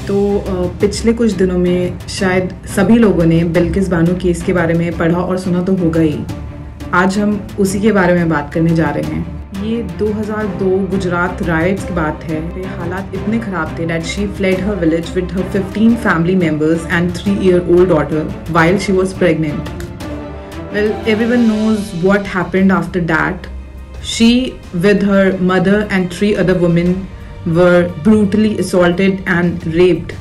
तो पिछले कुछ दिनों में शायद सभी लोगों ने बिल्किस बानो केस के बारे में पढ़ा और सुना तो होगा ही। आज हम उसी के बारे में बात करने जा रहे हैं। ये 2002 गुजरात राइट्स की बात है। ये हालात इतने ख़राब थे that she fled her village with her 15 family members and 3-year-old daughter while she was pregnant. Well, everyone knows what happened after that. She, with her mother and 3 other women, were brutally assaulted and raped.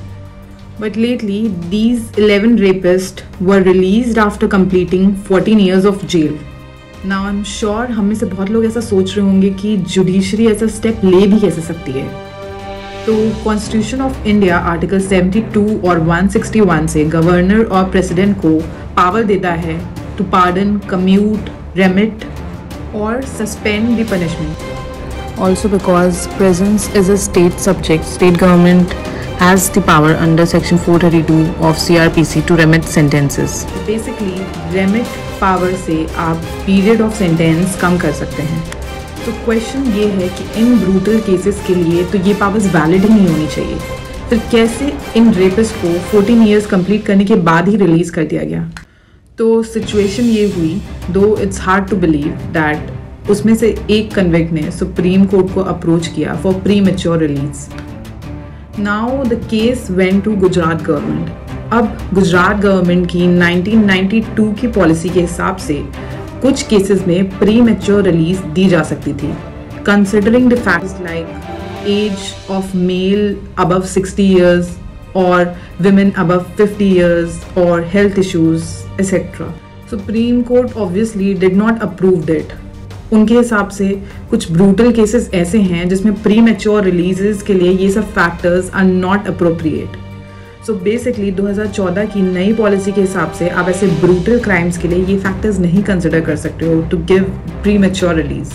But lately, these 11 rapists were released after completing 14 years of jail. Now I'm sure हम में से बहुत लोग ऐसा सोच रहे होंगे कि जुडिशरी ऐसा स्टेप ले भी कैसे सकती है। तो कॉन्स्टिट्यूशन ऑफ इंडिया आर्टिकल 72 और 161 से गवर्नर और प्रेसिडेंट को पावर देता है टू पार्डन, कम्यूट, रेमिट और suspend the punishment. Also, because presence is a state subject, state government has the power under section 432 of CRPC to remit sentences. Basically, remit power से आप period of sentence कम कर सकते हैं। तो question ये है कि इन ब्रूटल केसेस के लिए तो ये पावर्स वैलिड ही नहीं होनी चाहिए, फिर कैसे इन रेपिस्ट को 14 ईयर्स कंप्लीट करने के बाद ही रिलीज कर दिया गया। तो सिचुएशन ये हुई, though it's hard to believe that उसमें से एक कन्विक्ट ने सुप्रीम कोर्ट को अप्रोच किया for premature release. Now the case went to Gujarat government. अब गुजरात गवर्नमेंट की 1992 की पॉलिसी के हिसाब से कुछ केसेस में प्री मैच्योर रिलीज दी जा सकती थी, considering the facts like age of male above 60 years और विमेन अबव 50 ईयर्स और health issues etcetera. Supreme court obviously did not approve it. उनके हिसाब से कुछ ब्रूटल केसेस ऐसे हैं जिसमें प्री मैच्योर रिलीजेस के लिए ये सब factors are not appropriate. So basically 2014 की नई पॉलिसी के हिसाब से आप ऐसे ब्रूटल क्राइम्स के लिए ये फैक्टर्स नहीं कंसिडर कर सकते हो to give premature release.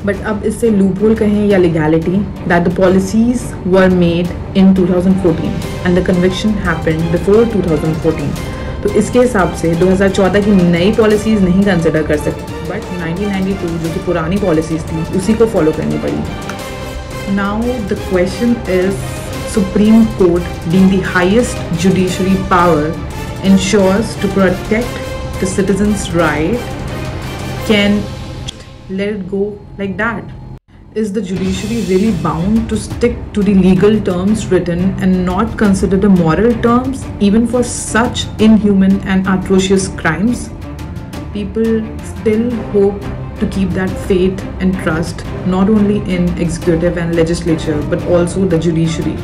But अब इससे लूपहोल कहें या legality, that the policies were made in 2014 and the conviction happened before 2014। तो इसके हिसाब से 2014 की नई पॉलिसीज़ नहीं कंसिडर कर सकती, बट 1992 जो कि पुरानी पॉलिसीज़ थी उसी को फॉलो करनी पड़ी। Now the question is, supreme court being the highest judiciary power ensures to protect the citizens' right can let it go like that? Is the judiciary really bound to stick to the legal terms written and not consider the moral terms even for such inhuman and atrocious crimes? People still hope to keep that faith and trust not only in executive and legislature but also the judiciary.